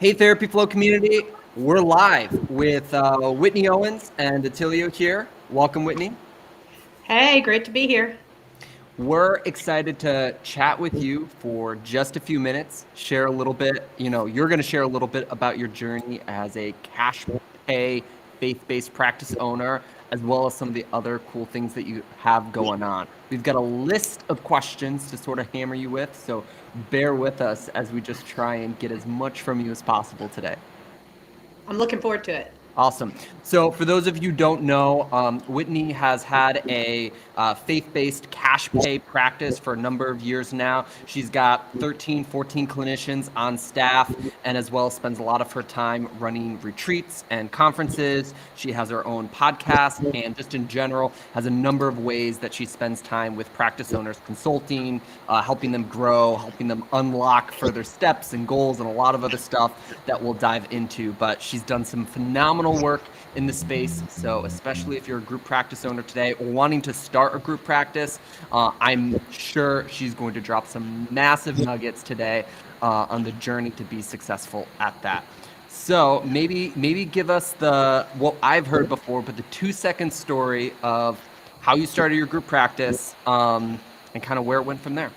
Hey, Therapy Flow community. We're live with Whitney Owens and Attilio here. Welcome, Whitney. Hey, great to be here. We're excited to chat with you for just a few minutes, share a little bit. You're going to share a little bit about your journey as a cash pay, faith-based practice owner, as well as some of the other cool things that you have going on. We've got a list of questions to sort of hammer you with, so bear with us as we just try and get as much from you as possible today. I'm looking forward to it. Awesome. So for those of you who don't know, Whitney has had a faith-based cash pay practice for a number of years now. She's got 13, 14 clinicians on staff, and as well spends a lot of her time running retreats and conferences. She has her own podcast, and just in general has a number of ways that she spends time with practice owners, consulting, helping them grow, helping them unlock further steps and goals, and a lot of other stuff that we'll dive into. But she's done some phenomenal work in the space. So especially if you're a group practice owner today or wanting to start a group practice, I'm sure she's going to drop some massive nuggets today on the journey to be successful at that. So maybe give us what I've heard before, but the 2-second story of how you started your group practice and kind of where it went from there.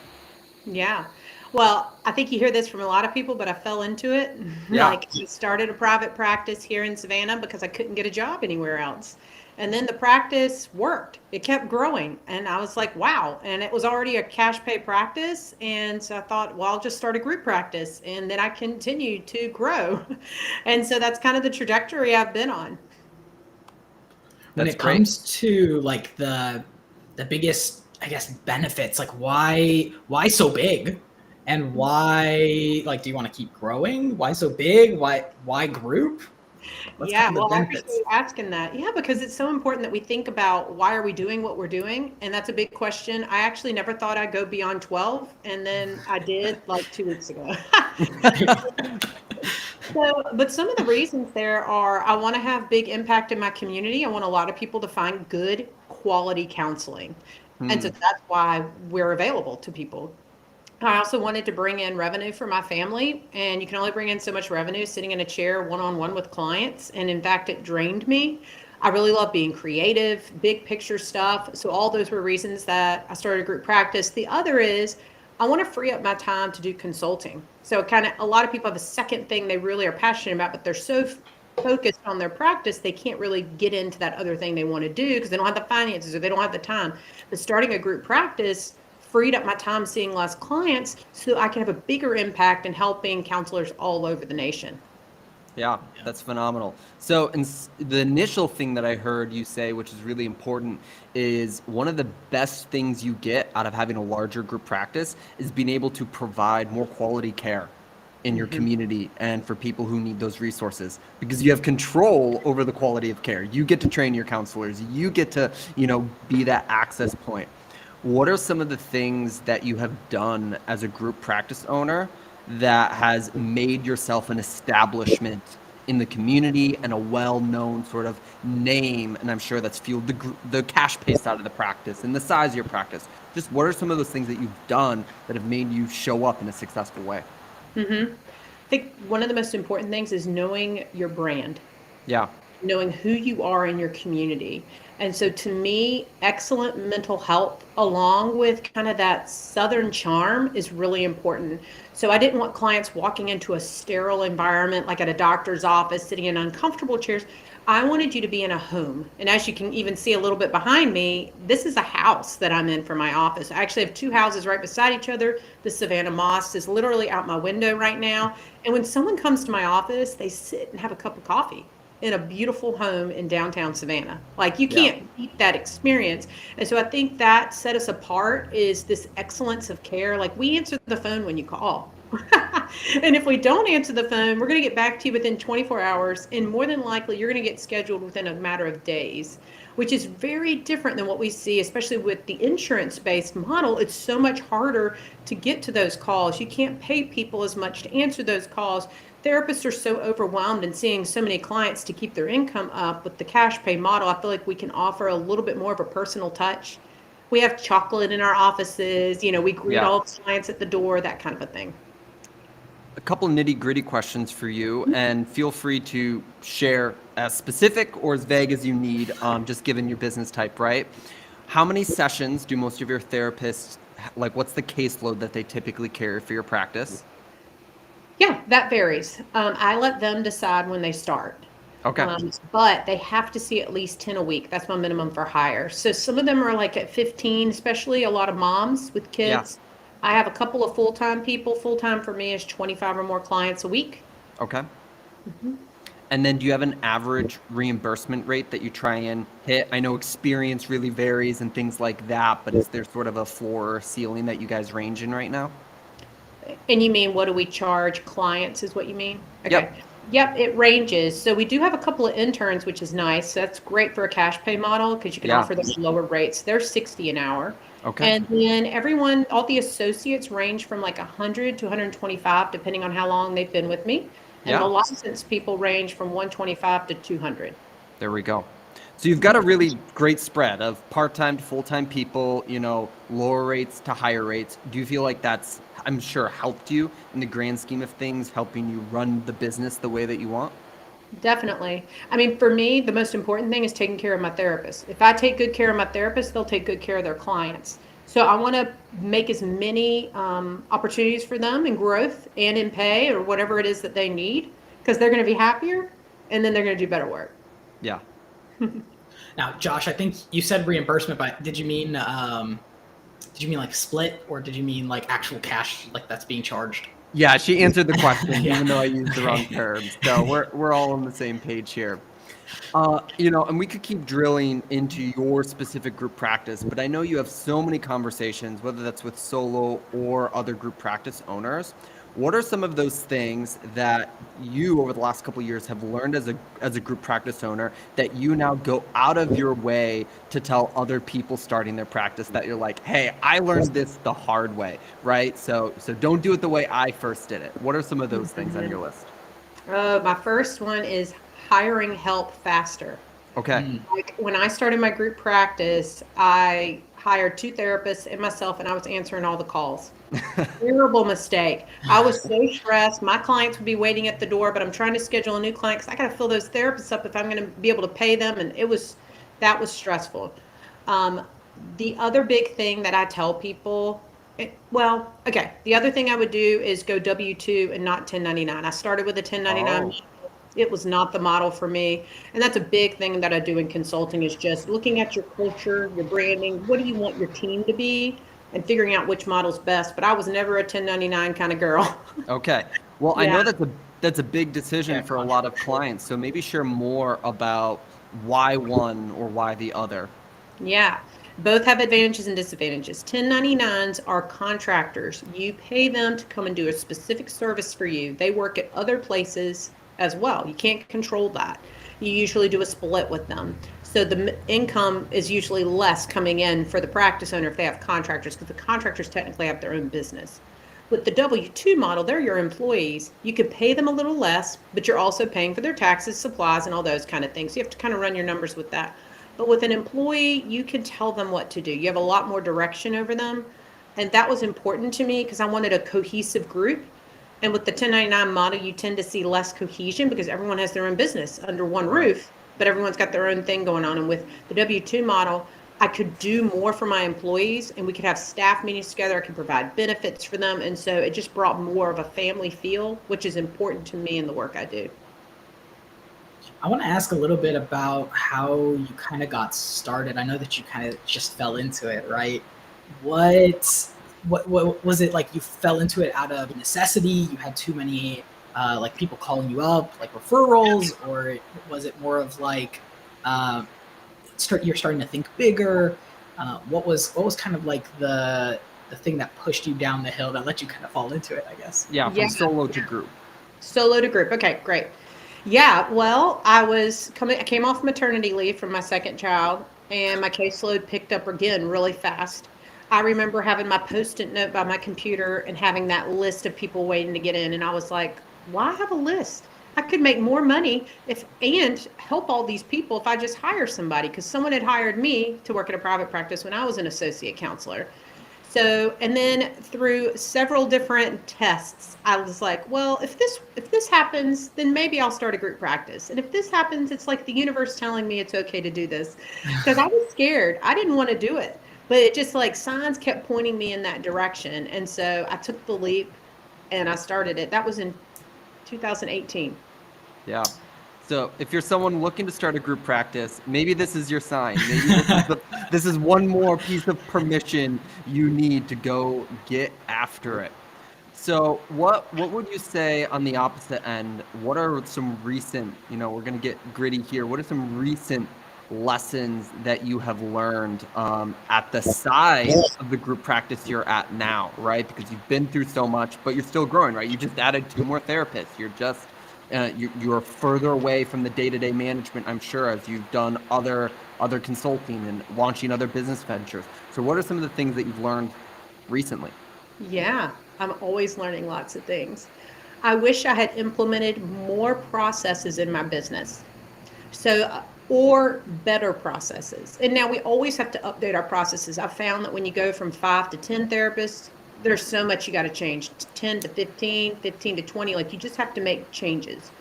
Yeah. Well, I think you hear this from a lot of people, but I fell into it. Yeah. Like, I started a private practice here in Savannah because I couldn't get a job anywhere else. And then the practice worked. It kept growing. And I was like, wow. And it was already a cash pay practice. And so I thought, well, I'll just start a group practice. And then I continued to grow. And so that's kind of the trajectory I've been on. When That's it great. comes to like the biggest, I guess, benefits, like why so big? And why, like, do you want to keep growing? Why so big? Why group? What's Yeah, kind of well, the I appreciate benefits? you asking that. Yeah, because it's so important that we think about why are we doing what we're doing, and that's a big question. I actually never thought I'd go beyond 12, and then I did like 2 weeks ago. So, but some of the reasons there are I want to have big impact in my community. I want a lot of people to find good quality counseling. And so Hmm. that's why we're available to people. I also wanted to bring in revenue for my family, and you can only bring in so much revenue sitting in a chair one on one with clients. And in fact, it drained me. I really love being creative, big picture stuff. So, all those were reasons that I started a group practice. The other is I want to free up my time to do consulting. So, kind of a lot of people have a second thing they really are passionate about, but they're so focused on their practice, they can't really get into that other thing they want to do because they don't have the finances or they don't have the time. But starting a group practice freed up my time seeing less clients so I can have a bigger impact in helping counselors all over the nation. Yeah, that's phenomenal. So, the initial thing that I heard you say, which is really important, is one of the best things you get out of having a larger group practice is being able to provide more quality care in your Mm-hmm. community and for people who need those resources because you have control over the quality of care. You get to train your counselors. You get to, be that access point. What are some of the things that you have done as a group practice owner that has made yourself an establishment in the community and a well-known sort of name? And I'm sure that's fueled the cash pay side of the practice and the size of your practice. Just what are some of those things that you've done that have made you show up in a successful way? Mm-hmm. I think one of the most important things is knowing your brand, Yeah. knowing who you are in your community. And so to me, excellent mental health along with kind of that southern charm is really important. So I didn't want clients walking into a sterile environment like at a doctor's office sitting in uncomfortable chairs. I wanted you to be in a home. And as you can even see a little bit behind me, this is a house that I'm in for my office. I actually have two houses right beside each other. The Savannah Moss is literally out my window right now. And when someone comes to my office, they sit and have a cup of coffee in a beautiful home in downtown Savannah. Like you Yeah. can't beat that experience. And so I think that set us apart is this excellence of care. Like we answer the phone when you call. And if we don't answer the phone, we're going to get back to you within 24 hours. And more than likely, you're going to get scheduled within a matter of days, which is very different than what we see, especially with the insurance based model. It's so much harder to get to those calls. You can't pay people as much to answer those calls. Therapists are so overwhelmed and seeing so many clients to keep their income up. With the cash pay model, I feel like we can offer a little bit more of a personal touch. We have chocolate in our offices, we greet Yeah. all the clients at the door, that kind of a thing. a couple nitty-gritty questions for you, and feel free to share as specific or as vague as you need, just given your business type, right? How many sessions do most of your therapists, like what's the caseload that they typically carry for your practice? Yeah, that varies. I let them decide when they start. Okay. But they have to see at least 10 a week. That's my minimum for hire. So some of them are like at 15, especially a lot of moms with Yeah. kids. I have a couple of full-time people. Full-time for me is 25 or more clients a week. Okay. And then do you have an average reimbursement rate that you try and hit? I know experience really varies and things like that, but is there sort of a floor or ceiling that you guys range in right now? And you mean, what do we charge clients is what you mean? Okay. Yep. Yep, it ranges. So we do have a couple of interns, which is nice. That's great for a cash pay model because you can Yeah. offer them lower rates. They're 60 an hour. Okay. And then everyone, all the associates range from like 100 to 125, depending on how long they've been with me. And Yeah. the licensed people range from 125 to 200. There we go. So you've got a really great spread of part-time to full-time people, you know, lower rates to higher rates. Do you feel like that's, I'm sure, helped you in the grand scheme of things, helping you run the business the way that you want? Definitely. I mean, for me, the most important thing is taking care of my therapist. If I take good care of my therapist, they'll take good care of their clients. So I want to make as many opportunities for them in growth and in pay or whatever it is that they need, because they're going to be happier and then they're going to do better work. Yeah. Now, Josh, I think you said reimbursement, but did you mean like split, or did you mean like actual cash, like that's being charged? Yeah, she answered the question, Yeah. even though I used the wrong Okay. terms. So we're all on the same page here. You know, and we could keep drilling into your specific group practice, but I know you have so many conversations, whether that's with solo or other group practice owners. What are some of those things that you, over the last couple of years, have learned as a group practice owner that you now go out of your way to tell other people starting their practice that you're like, hey, I learned this the hard way, right? So don't do it the way I first did it. What are some of those things on your list? My first one is hiring help faster. Okay. Like when I started my group practice, I hired 2 therapists and myself, and I was answering all the calls. Terrible mistake. I was so stressed. My clients would be waiting at the door, but I'm trying to schedule a new client because I got to fill those therapists up if I'm going to be able to pay them. And that was stressful. The other big thing that I tell people, the other thing I would do is go W-2 and not 1099. I started with a 1099. Oh. It was not the model for me. And that's a big thing that I do in consulting, is just looking at your culture, your branding. What do you want your team to be? And figuring out which model's best. But I was never a 1099 kind of girl. Okay. Well, I know Yeah. that's a big decision Yeah, for a lot of clients. So maybe share more about why one or why the other. Yeah. Both have advantages and disadvantages. 1099s are contractors. You pay them to come and do a specific service for you. They work at other places as well. You can't control that. You usually do a split with them. So the income is usually less coming in for the practice owner if they have contractors, because the contractors technically have their own business. With the W-2 model, they're your employees. You could pay them a little less, but you're also paying for their taxes, supplies, and all those kind of things. So you have to kind of run your numbers with that. But with an employee, you can tell them what to do. You have a lot more direction over them. And that was important to me because I wanted a cohesive group. And with the 1099 model, you tend to see less cohesion because everyone has their own business under one roof, but everyone's got their own thing going on. And with the W-2 model, I could do more for my employees, and we could have staff meetings together. I could provide benefits for them. And so it just brought more of a family feel, which is important to me in the work I do. I want to ask a little bit about how you kind of got started. I know that you kind of just fell into it, right? What was it like? You fell into it out of necessity? You had too many like people calling you up, like referrals, or was it more of like you're starting to think bigger? What was kind of like the thing that pushed you down the hill that let you kind of fall into it, I guess? Yeah, from solo to group. Solo to group. Okay, great. Yeah, well, I came off maternity leave from my second child, and my caseload picked up again really fast. I remember having my Post-it note by my computer and having that list of people waiting to get in, and I was like, why have a list? I could make more money and help all these people if I just hire somebody, because someone had hired me to work at a private practice when I was an associate counselor. So, and then through several different tests, I was like, well, if this happens, then maybe I'll start a group practice. And if this happens, it's like the universe telling me it's okay to do this. Because I was scared. I didn't want to do it. But it just like signs kept pointing me in that direction. And so I took the leap and I started it. That was in 2018. Yeah. So if you're someone looking to start a group practice, maybe this is your sign. Maybe this is one more piece of permission you need to go get after it. So what would you say on the opposite end? What are some recent, we're going to get gritty here. What are some recent lessons that you have learned at the size of the group practice you're at now, right? Because you've been through so much, but you're still growing, right? You just added 2 more therapists. You're just you're further away from the day-to-day management, I'm sure, as you've done other consulting and launching other business ventures. So what are some of the things that you've learned recently? Yeah, I'm always learning lots of things. I wish I had implemented more processes in my business. So, or better processes. And now we always have to update our processes. I've found that when you go from 5 to 10 therapists, there's so much you got to change. 10 to 15, 15 to 20, like you just have to make changes.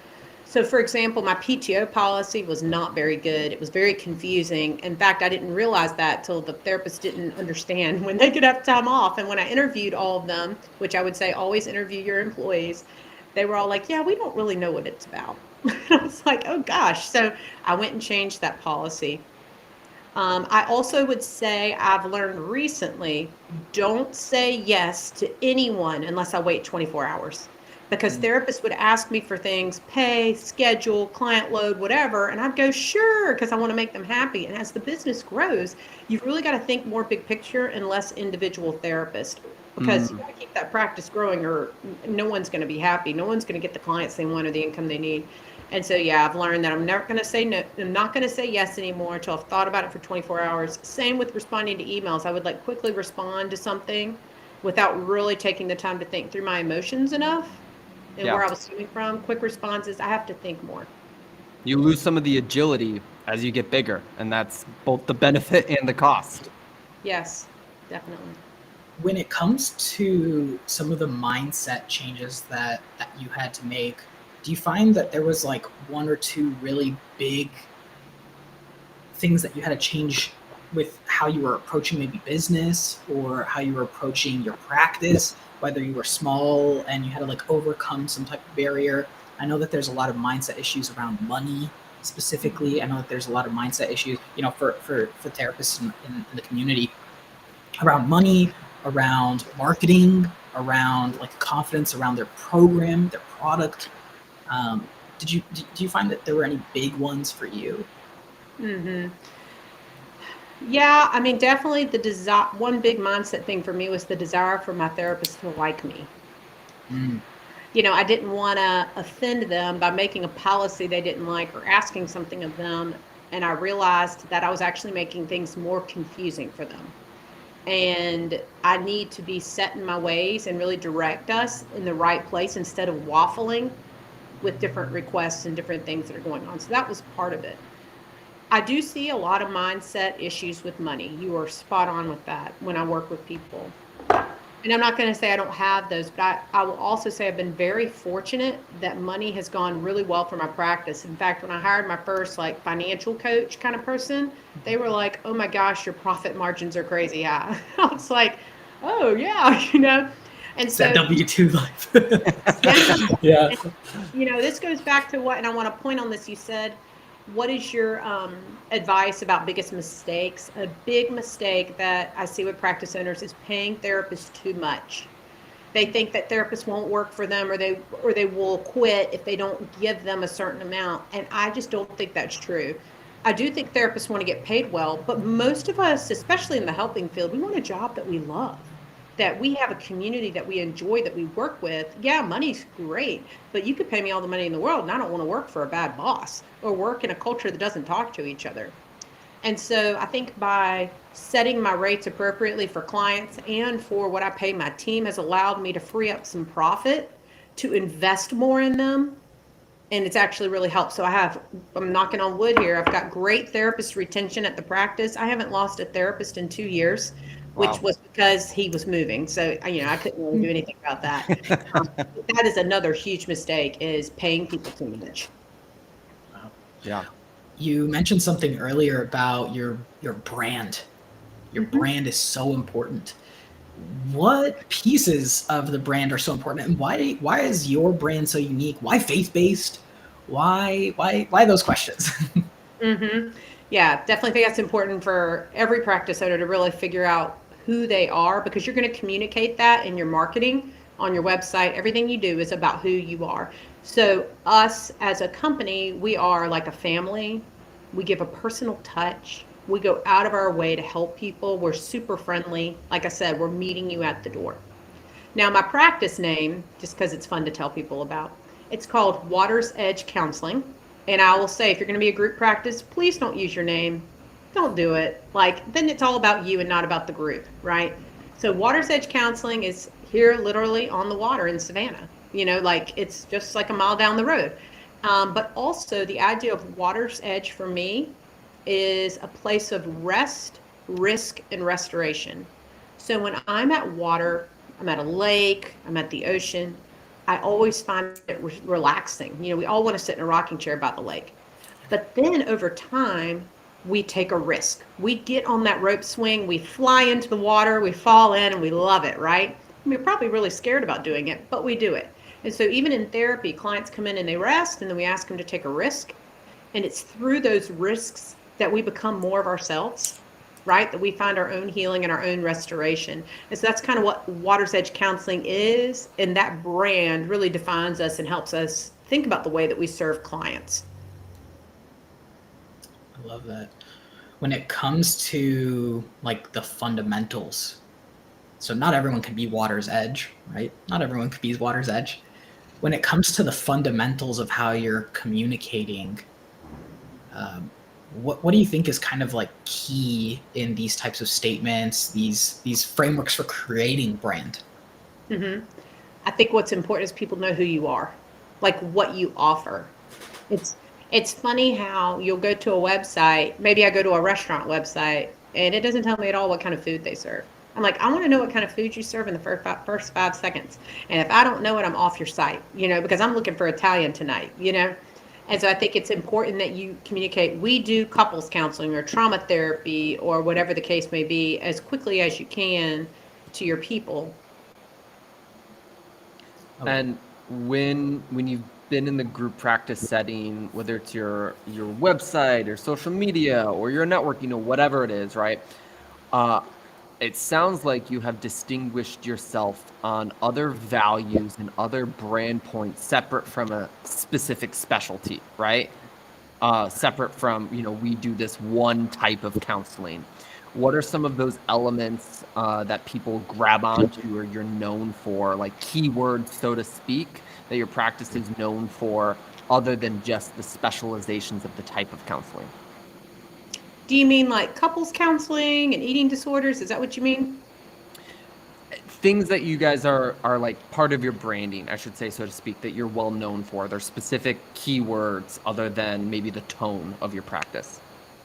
So for example, my PTO policy was not very good. It was very confusing. In fact, I didn't realize that till the therapist didn't understand when they could have time off. And when I interviewed all of them, which I would say always interview your employees, they were all like, yeah, we don't really know what it's about. I was like, oh gosh. So I went and changed that policy. I also would say I've learned recently, don't say yes to anyone unless I wait 24 hours. Because therapists would ask me for things, pay, schedule, client load, whatever, and I'd go, sure, because I want to make them happy. And as the business grows, you've really got to think more big picture and less individual therapist. Because you got to keep that practice growing or no one's going to be happy. No one's going to get the clients they want or the income they need. And so, yeah, I've learned that I'm never going to say no. I'm not going to say yes anymore until I've thought about it for 24 hours. Same with responding to emails. I would like quickly respond to something without really taking the time to think through my emotions enough and where I was coming from. Quick responses, I have to think more. You lose some of the agility as you get bigger, and that's both the benefit and the cost. Yes, definitely. When it comes to some of the mindset changes that you had to make, do you find that there was like 1 or 2 really big things that you had to change with how you were approaching maybe business or how you were approaching your practice, whether you were small and you had to like overcome some type of barrier? I know that there's a lot of mindset issues around money specifically. I know that there's a lot of mindset issues, for therapists in the community around money, around marketing, around like confidence around their program, their product. Do you find that there were any big ones for you? Mm-hmm. Yeah, I mean, definitely the desire. One big mindset thing for me was the desire for my therapist to like me. Mm. I didn't want to offend them by making a policy they didn't like or asking something of them. And I realized that I was actually making things more confusing for them. And I need to be set in my ways and really direct us in the right place instead of waffling with different requests and different things that are going on. So that was part of it. I do see a lot of mindset issues with money. You are spot on with that when I work with people. And I'm not going to say I don't have those, but I will also say I've been very fortunate that money has gone really well for my practice. In fact, when I hired my first like financial coach kind of person, they were like, oh my gosh, your profit margins are crazy high. I was like, oh yeah, And so that W-2 life. yeah. And, this goes back to what, and I want to point on this. You said, what is your advice about biggest mistakes? A big mistake that I see with practice owners is paying therapists too much. They think that therapists won't work for them or they will quit if they don't give them a certain amount. And I just don't think that's true. I do think therapists want to get paid well, but most of us, especially in the helping field, we want a job that we love, that we have a community that we enjoy, that we work with. Yeah, money's great, but you could pay me all the money in the world and I don't want to work for a bad boss or work in a culture that doesn't talk to each other. And so I think by setting my rates appropriately for clients and for what I pay my team has allowed me to free up some profit to invest more in them. And it's actually really helped. So I'm knocking on wood here. I've got great therapist retention at the practice. I haven't lost a therapist in 2 years. which Wow. was because he was moving. So, I couldn't really do anything about that. That is another huge mistake, is paying people too much. Wow. Yeah. You mentioned something earlier about your brand. Your Mhm. brand is so important. What pieces of the brand are so important, and why is your brand so unique? Why faith-based? Why those questions? Yeah, definitely think that's important for every practice owner to really figure out who they are, because you're going to communicate that in your marketing, on your website. Everything you do is about who you are. So, us as a company, we are like a family. We give a personal touch. We go out of our way to help people. We're super friendly. Like I said, we're meeting you at the door. Now, my practice name, just because it's fun to tell people about, it's called Water's Edge Counseling. And I will say, if you're going to be a group practice, please don't use your name. Don't do it. Like, then it's all about you and not about the group, right? So, Water's Edge Counseling is here literally on the water in Savannah. Like it's just like a mile down the road. But also, the idea of Water's Edge for me is a place of rest, risk, and restoration. So when I'm at water, I'm at a lake, I'm at the ocean, I always find it relaxing. We all want to sit in a rocking chair by the lake. But then over time, we take a risk. We get on that rope swing, we fly into the water, we fall in, and we love it, right? We're probably really scared about doing it, but we do it. And so even in therapy, clients come in and they rest, and then we ask them to take a risk. And it's through those risks that we become more of ourselves, right? That we find our own healing and our own restoration. And so that's kind of what Water's Edge Counseling is. And that brand really defines us and helps us think about the way that we serve clients. I love that. When it comes to like the fundamentals, so not everyone can be Water's Edge, right? Not everyone can be Water's Edge. When it comes to the fundamentals of how you're communicating, what do you think is kind of like key in these types of statements, these frameworks for creating brand? I think what's important is people know who you are, like what you offer. It's it's funny how you'll go to a website, maybe I go to a restaurant website, and it doesn't tell me at all what kind of food they serve. I'm like, I want to know what kind of food you serve in the first 5 seconds. And if I don't know it, I'm off your site, because I'm looking for Italian tonight. And so I think it's important that you communicate. We do couples counseling or trauma therapy or whatever the case may be as quickly as you can to your people. And when you've been in the group practice setting, whether it's your website or social media or your network, whatever it is, right? It sounds like you have distinguished yourself on other values and other brand points separate from a specific specialty, right? Separate from, we do this one type of counseling. What are some of those elements that people grab onto or you're known for, like keywords, so to speak, that your practice is known for, other than just the specializations of the type of counseling? Do you mean like couples counseling and eating disorders? Is that what you mean? Things that you guys are like part of your branding, I should say, so to speak, that you're well known for. There's specific keywords other than maybe the tone of your practice.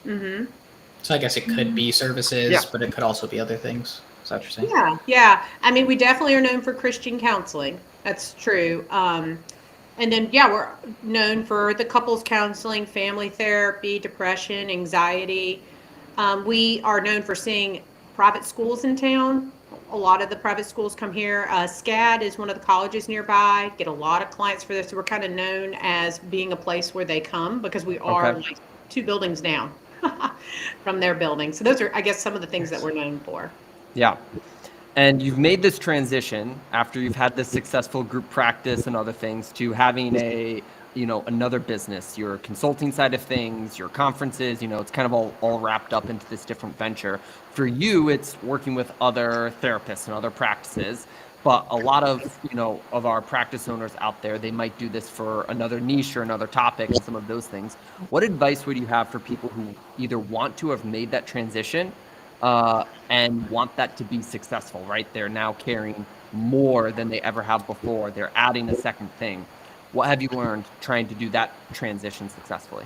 So I guess it could be services, Yeah. but it could also be other things. Is that what you're saying? Yeah. I mean, we definitely are known for Christian counseling. That's true. And then, yeah, we're known for the couples counseling, family therapy, depression, anxiety. We are known for seeing private schools in town. A lot of the private schools come here. SCAD is one of the colleges nearby. Get a lot of clients for this. So we're kind of known as being a place where they come because we are Okay. like 2 buildings down from their building. So those are, I guess, some of the things that we're known for. Yeah. And you've made this transition after you've had this successful group practice and other things to having another business, your consulting side of things, your conferences, it's kind of all wrapped up into this different venture. For you, it's working with other therapists and other practices. But a lot of our practice owners out there, they might do this for another niche or another topic and some of those things. What advice would you have for people who either want to have made that transition and want that to be successful, right? They're now carrying more than they ever have before. They're adding a second thing. What have you learned trying to do that transition successfully?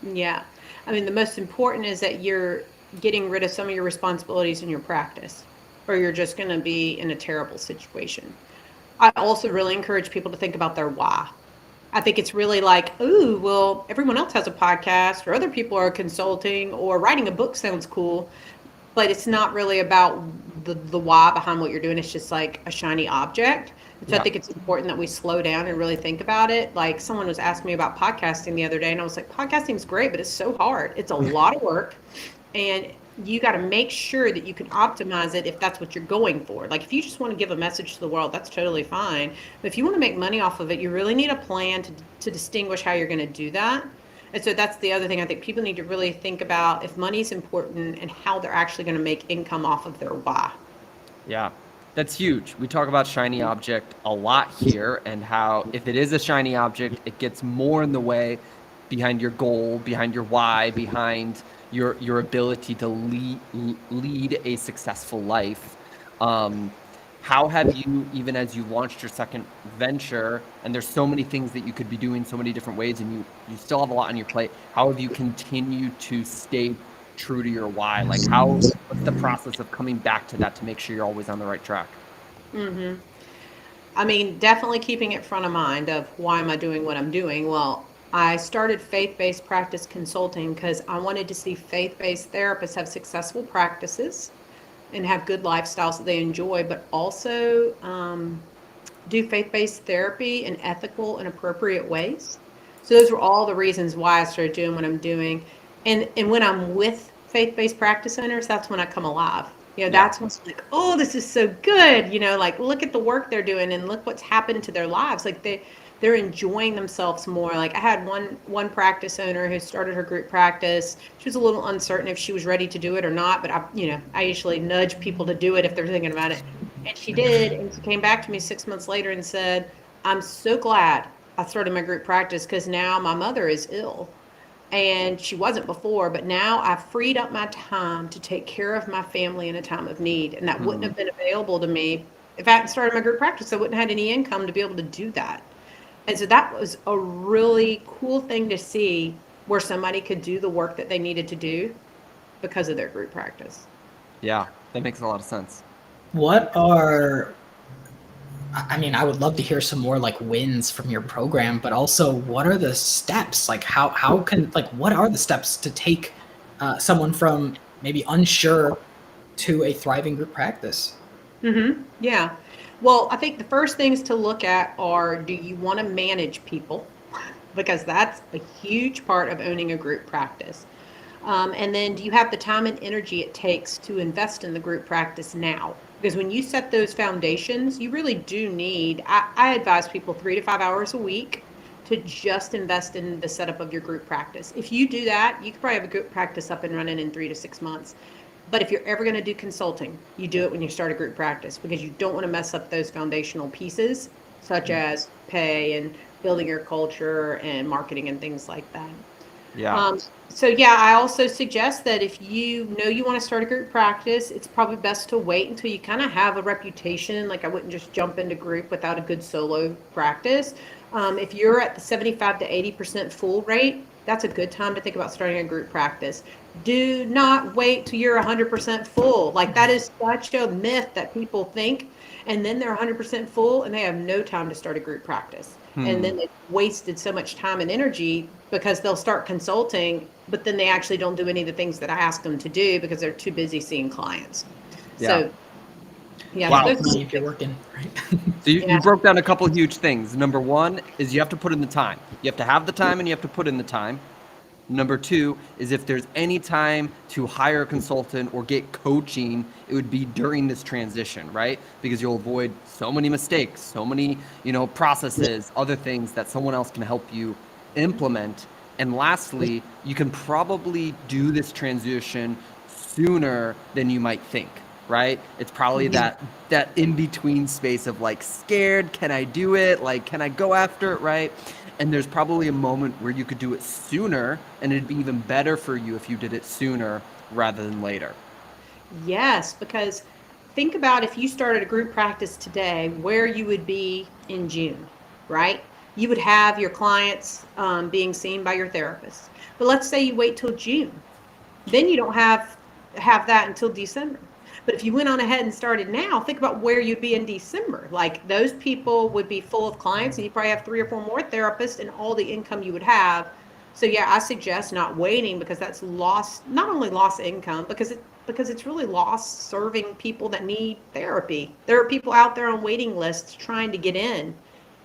Yeah. I mean, the most important is that you're getting rid of some of your responsibilities in your practice, or you're just going to be in a terrible situation. I also really encourage people to think about their why. I think it's really like, ooh, well, everyone else has a podcast, or other people are consulting, or writing a book sounds cool, but it's not really about the why behind what you're doing. It's just like a shiny object. And so I Yeah. think it's important that we slow down and really think about it. Like someone was asking me about podcasting the other day, and I was like, podcasting's great, but it's so hard. It's a lot of work, and you got to make sure that you can optimize it if that's what you're going for. Like if you just want to give a message to the world, that's totally fine. But if you want to make money off of it, you really need a plan to distinguish how you're going to do that. And so that's the other thing I think people need to really think about, if money's important, and how they're actually going to make income off of their why. Yeah, that's huge. We talk about shiny object a lot here, and how if it is a shiny object, it gets more in the way behind your goal, behind your why, behind your ability to lead a successful life. Um, how have you, even as you launched your second venture, and there's so many things that you could be doing so many different ways, and you still have a lot on your plate, how have you continued to stay true to your why? Like what's the process of coming back to that to make sure you're always on the right track? I mean, definitely keeping it front of mind of why am I doing what I'm doing? Well, I started faith-based practice consulting because I wanted to see faith-based therapists have successful practices and have good lifestyles that they enjoy, but also do faith-based therapy in ethical and appropriate ways. So those were all the reasons why I started doing what I'm doing. And when I'm with faith-based practice owners, that's when I come alive. Yeah. That's when it's like, oh, this is so good. Like look at the work they're doing and look what's happened to their lives. Like they're enjoying themselves more. Like I had one practice owner who started her group practice. She was a little uncertain if she was ready to do it or not, but I usually nudge people to do it if they're thinking about it. And she did, and she came back to me 6 months later and said, I'm so glad I started my group practice because now my mother is ill. And she wasn't before, but now I've freed up my time to take care of my family in a time of need. And that wouldn't have been available to me if I hadn't started my group practice. I wouldn't have had any income to be able to do that. And so that was a really cool thing to see, where somebody could do the work that they needed to do because of their group practice. Yeah, that makes a lot of sense. What are, I mean, I would love to hear some more like wins from your program, but also what are the steps? Like how can, like, what are the steps to take someone from maybe unsure to a thriving group practice? Yeah. Well, I think the first things to look at are, do you want to manage people? Because that's a huge part of owning a group practice. And then, do you have the time and energy it takes to invest in the group practice now? Because when you set those foundations, you really do need, I advise people 3 to 5 hours a week to just invest in the setup of your group practice. If you do that, you could probably have a group practice up and running in 3 to 6 months. But if you're ever going to do consulting, you do it when you start a group practice, because you don't want to mess up those foundational pieces, such as pay and building your culture and marketing and things like that. Yeah. So yeah, I also suggest that if you know you want to start a group practice, it's probably best to wait until you kind of have a reputation. Like I wouldn't just jump into group without a good solo practice. If you're at the 75 to 80% full rate, that's a good time to think about starting a group practice. Do not wait till you're 100% full. Like that is such a myth that people think, and then they're 100% full and they have no time to start a group practice. And then they've wasted so much time and energy because they'll start consulting, but then they actually don't do any of the things that I ask them to do because they're too busy seeing clients. Yeah. So, yeah. Wow. those- Money if you're working, right? So you Yeah. broke down a couple huge things. Number one is you have to put in the time. You have to have the time and you have to put in the time. Number two is if there's any time to hire a consultant or get coaching, it would be during this transition, right? Because you'll avoid so many mistakes, so many, processes, other things that someone else can help you implement. And lastly, you can probably do this transition sooner than you might think, right? It's probably that in-between space of like scared, can I do it? Like, can I go after it, right? And there's probably a moment where you could do it sooner, and it'd be even better for you if you did it sooner rather than later. Yes, because think about if you started a group practice today, where you would be in June, right? You would have your clients being seen by your therapist. But let's say you wait till June. Then you don't have have that until December. But if you went on ahead and started now, think about where you'd be in December. Like those people would be full of clients and you probably have 3 or 4 more therapists and all the income you would have. So yeah, I suggest not waiting because that's lost, not only lost income, because it's really lost serving people that need therapy. There are people out there on waiting lists trying to get in,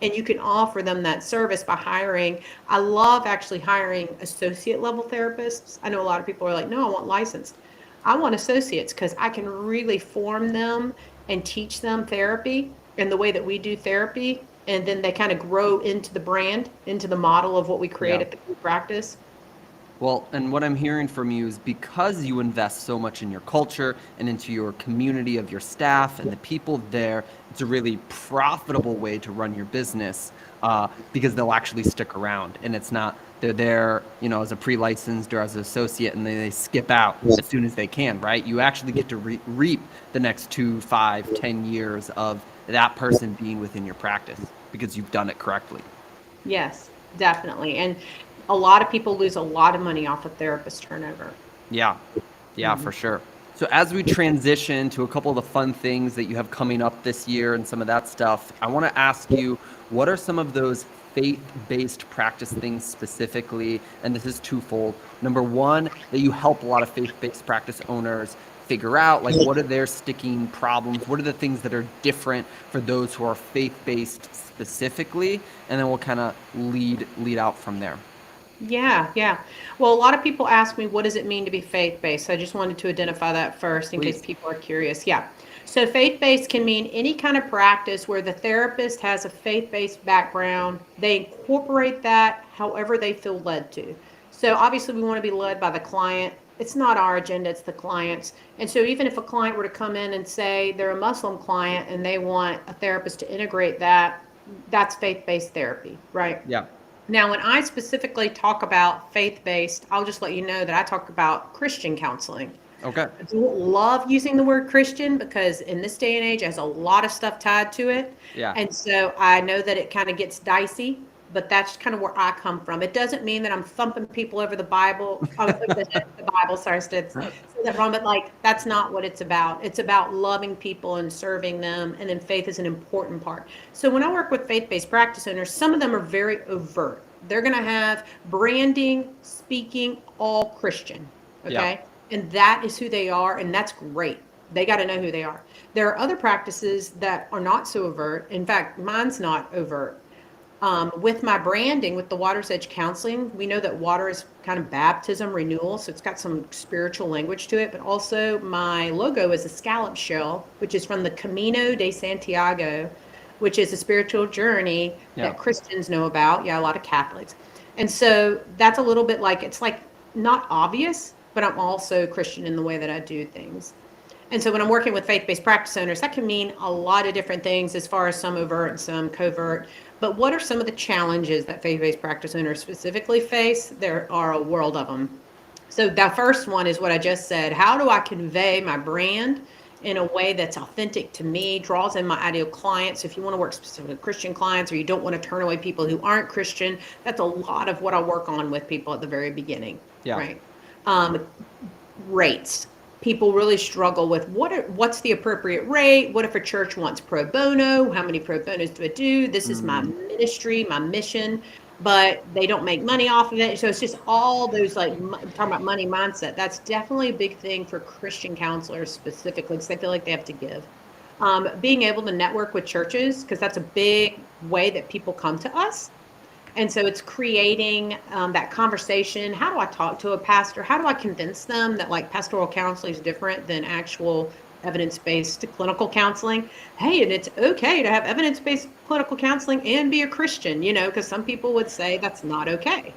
and you can offer them that service by hiring. I love actually hiring associate level therapists. I know a lot of people are like, no, I want licensed. I want associates because I can really form them and teach them therapy and the way that we do therapy. And then they kind of grow into the brand, into the model of what we create Yeah. at the group practice. Well, and what I'm hearing from you is because you invest so much in your culture and into your community of your staff and the people there, it's a really profitable way to run your business because they'll actually stick around. And it's not, they're there, you know, as a pre-licensed or as an associate and they skip out as soon as they can, right? You actually get to reap the next 2, 5, 10 years of that person being within your practice because you've done it correctly. Yes, definitely. And a lot of people lose a lot of money off of therapist turnover. Yeah, yeah, for sure. So as we transition to a couple of the fun things that you have coming up this year and some of that stuff, I want to ask you, what are some of those faith-based practice things specifically? And this is twofold. Number one, that you help a lot of faith-based practice owners figure out, like, what are their sticking problems? What are the things that are different for those who are faith-based specifically? And then we'll kind of lead out from there. Yeah. Well, a lot of people ask me, what does it mean to be faith-based? So I just wanted to identify that first in case Please. people are curious. Yeah. So faith-based can mean any kind of practice where the therapist has a faith-based background. They incorporate that however they feel led to. So obviously we want to be led by the client. It's not our agenda, it's the client's. And so even if a client were to come in and say they're a Muslim client and they want a therapist to integrate that, that's faith-based therapy, right? Yeah. Now, when I specifically talk about faith-based, I'll just let you know that I talk about Christian counseling. Okay. I don't love using the word Christian because in this day and age, it has a lot of stuff tied to it. Yeah. And so I know that it kind of gets dicey, but that's kind of where I come from. It doesn't mean that I'm thumping people over the Bible, the Bible, sorry, I said that wrong, but like, that's not what it's about. It's about loving people and serving them. And then faith is an important part. So when I work with faith-based practice owners, some of them are very overt. They're going to have branding, speaking, all Christian. Okay. Yeah. And that is who they are. And that's great. They got to know who they are. There are other practices that are not so overt. In fact, mine's not overt. With my branding, with the Water's Edge Counseling, we know that water is kind of baptism renewal, so it's got some spiritual language to it, but also my logo is a scallop shell, which is from the Camino de Santiago, which is a spiritual journey that Christians know about. Yeah, a lot of Catholics. And so that's a little bit like, it's like not obvious, but I'm also Christian in the way that I do things. And so when I'm working with faith-based practice owners, that can mean a lot of different things as far as some overt and some covert. But what are some of the challenges that faith-based practice owners specifically face? There are a world of them. So the first one is what I just said. How do I convey my brand in a way that's authentic to me, draws in my ideal clients? If you want to work specifically with Christian clients or you don't want to turn away people who aren't Christian, that's a lot of what I work on with people at the very beginning. Yeah. Right. Rates. People really struggle with what's the appropriate rate? What if a church wants pro bono? How many pro bonos do I do? This is my ministry, my mission, but they don't make money off of it. So it's just all those, like, talking about money mindset. That's definitely a big thing for Christian counselors specifically because they feel like they have to give. Being able to network with churches, because that's a big way that people come to us. And so it's creating that conversation. How do I talk to a pastor? How do I convince them that, like, pastoral counseling is different than actual evidence-based clinical counseling? Hey, and it's okay to have evidence-based clinical counseling and be a Christian, you know, because some people would say that's not okay.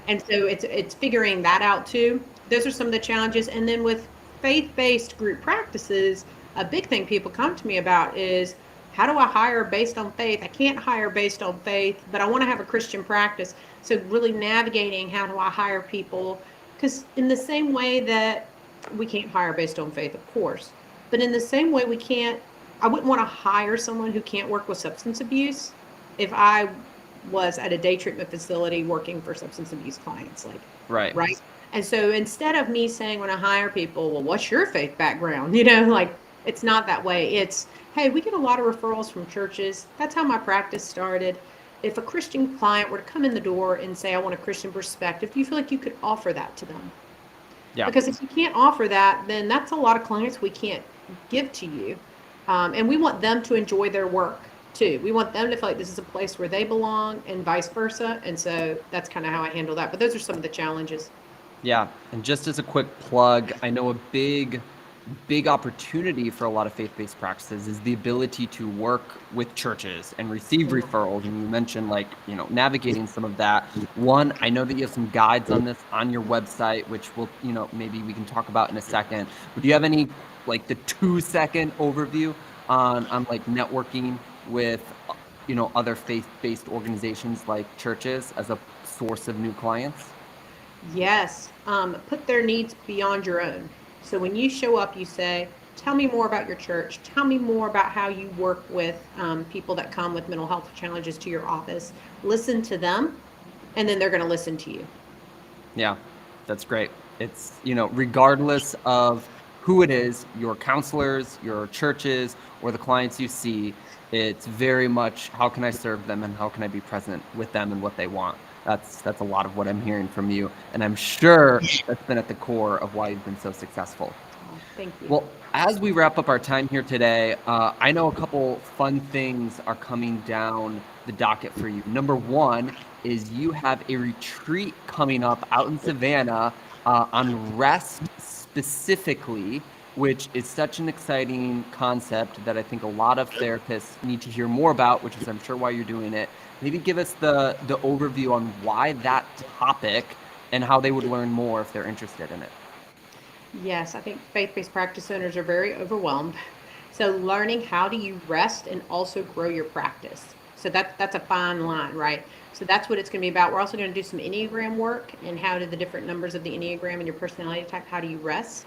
And so it's figuring that out too. Those are some of the challenges. And then with faith-based group practices, a big thing people come to me about is, how do I hire based on faith? I can't hire based on faith, but I want to have a Christian practice. So really navigating, how do I hire people? Because in the same way that we can't hire based on faith, of course, but in the same way I wouldn't want to hire someone who can't work with substance abuse if I was at a day treatment facility working for substance abuse clients. Like, Right. right? And so instead of me saying when I hire people, well, what's your faith background? Like it's not that way. It's, hey, we get a lot of referrals from churches. That's how my practice started. If a Christian client were to come in the door and say, I want a Christian perspective, do you feel like you could offer that to them? Yeah. Because if you can't offer that, then that's a lot of clients we can't give to you. And we want them to enjoy their work too. We want them to feel like this is a place where they belong and vice versa. And so that's kind of how I handle that. But those are some of the challenges. Yeah. And just as a quick plug, I know a big opportunity for a lot of faith-based practices is the ability to work with churches and receive referrals. And you mentioned navigating some of that. One, I know that you have some guides on this on your website, which we'll, maybe we can talk about in a second. But do you have any the 2-second overview on networking with, other faith-based organizations like churches as a source of new clients? Yes. Put their needs beyond your own. So when you show up, you say, tell me more about your church. Tell me more about how you work with people that come with mental health challenges to your office. Listen to them, and then they're going to listen to you. Yeah, that's great. It's, regardless of who it is, your counselors, your churches, or the clients you see, it's very much how can I serve them and how can I be present with them and what they want. That's a lot of what I'm hearing from you, and I'm sure that's been at the core of why you've been so successful. Thank you. Well, as we wrap up our time here today, I know a couple fun things are coming down the docket for you. Number one is you have a retreat coming up out in Savannah on rest specifically, which is such an exciting concept that I think a lot of therapists need to hear more about, which is I'm sure why you're doing it. Maybe give us the overview on why that topic and how they would learn more if they're interested in it. Yes, I think faith-based practice owners are very overwhelmed. So learning how do you rest and also grow your practice. So that's a fine line, right? So that's what it's going to be about. We're also going to do some Enneagram work and how do the different numbers of the Enneagram and your personality type, how do you rest?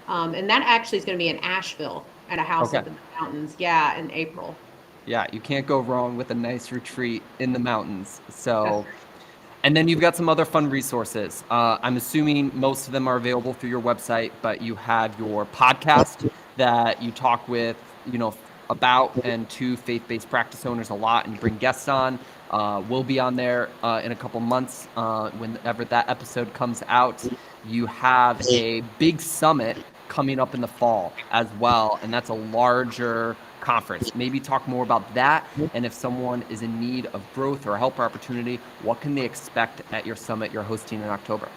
And that actually is going to be in Asheville at a house up in the mountains, in April. Yeah, you can't go wrong with a nice retreat in the mountains. So, and then you've got some other fun resources. I'm assuming most of them are available through your website, but you have your podcast that you talk with, about and to faith-based practice owners a lot, and you bring guests on. We'll be on there in a couple months whenever that episode comes out. You have a big summit coming up in the fall as well, and that's a larger conference. Maybe talk more about that, and if someone is in need of growth or a helper opportunity, what can they expect at your summit you're hosting in October?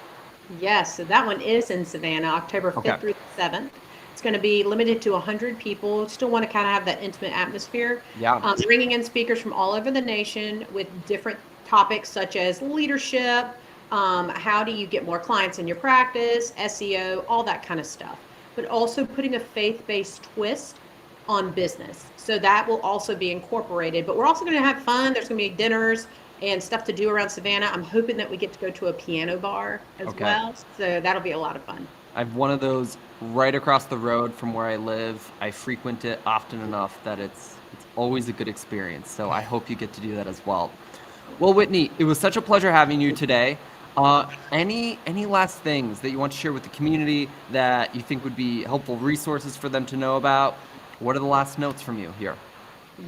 Yes, so that one is in Savannah, October 5th through the 7th. It's going to be limited to 100 people. Still want to kind of have that intimate atmosphere. Yeah. Bringing in speakers from all over the nation with different topics such as leadership, how do you get more clients in your practice, SEO, all that kind of stuff. But also putting a faith-based twist on business. So that will also be incorporated. But we're also going to have fun. There's going to be dinners and stuff to do around Savannah. I'm hoping that we get to go to a piano bar as well. So that'll be a lot of fun. I have one of those right across the road from where I live. I frequent it often enough that it's always a good experience. So I hope you get to do that as well. Well, Whitney, it was such a pleasure having you today. Any last things that you want to share with the community that you think would be helpful resources for them to know about? What are the last notes from you here?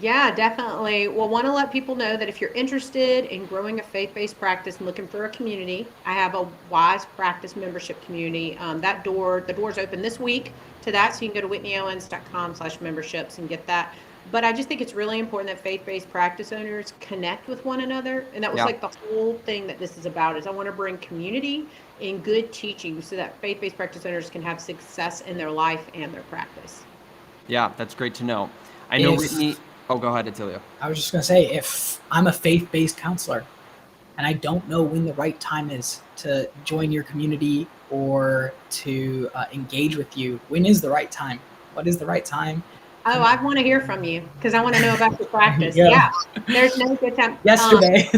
Yeah, definitely. Well, want to let people know that if you're interested in growing a faith-based practice and looking for a community, I have a Wise Practice membership community. The door's open this week to that, so you can go to whitneyowens.com/memberships and get that. But I just think it's really important that faith-based practice owners connect with one another. And that was the whole thing that this is about, is I want to bring community and good teaching so that faith-based practice owners can have success in their life and their practice. Yeah, that's great to know. I know Whitney. Oh, go ahead, Attilio. I was just going to say, if I'm a faith-based counselor and I don't know when the right time is to join your community or to engage with you, when is the right time? What is the right time? Oh, I want to hear from you because I want to know about your practice. Yeah, there's no good time. Yesterday.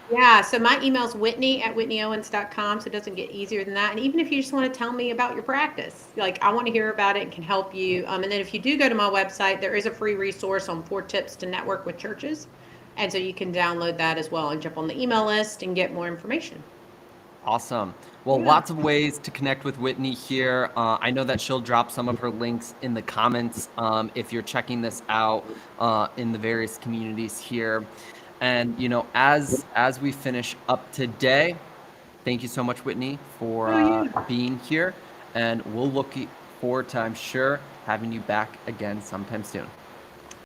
Yeah, so my email is whitney@whitneyowens.com, so it doesn't get easier than that. And even if you just want to tell me about your practice, I want to hear about it and can help you. And then if you do go to my website, there is a free resource on 4 tips to network with churches. And so you can download that as well and jump on the email list and get more information. Awesome. Well, Yeah. lots of ways to connect with Whitney here. I know that she'll drop some of her links in the comments if you're checking this out in the various communities here. And as we finish up today, thank you so much, Whitney, for Oh, yeah. being here. And we'll look forward to, I'm sure, having you back again sometime soon.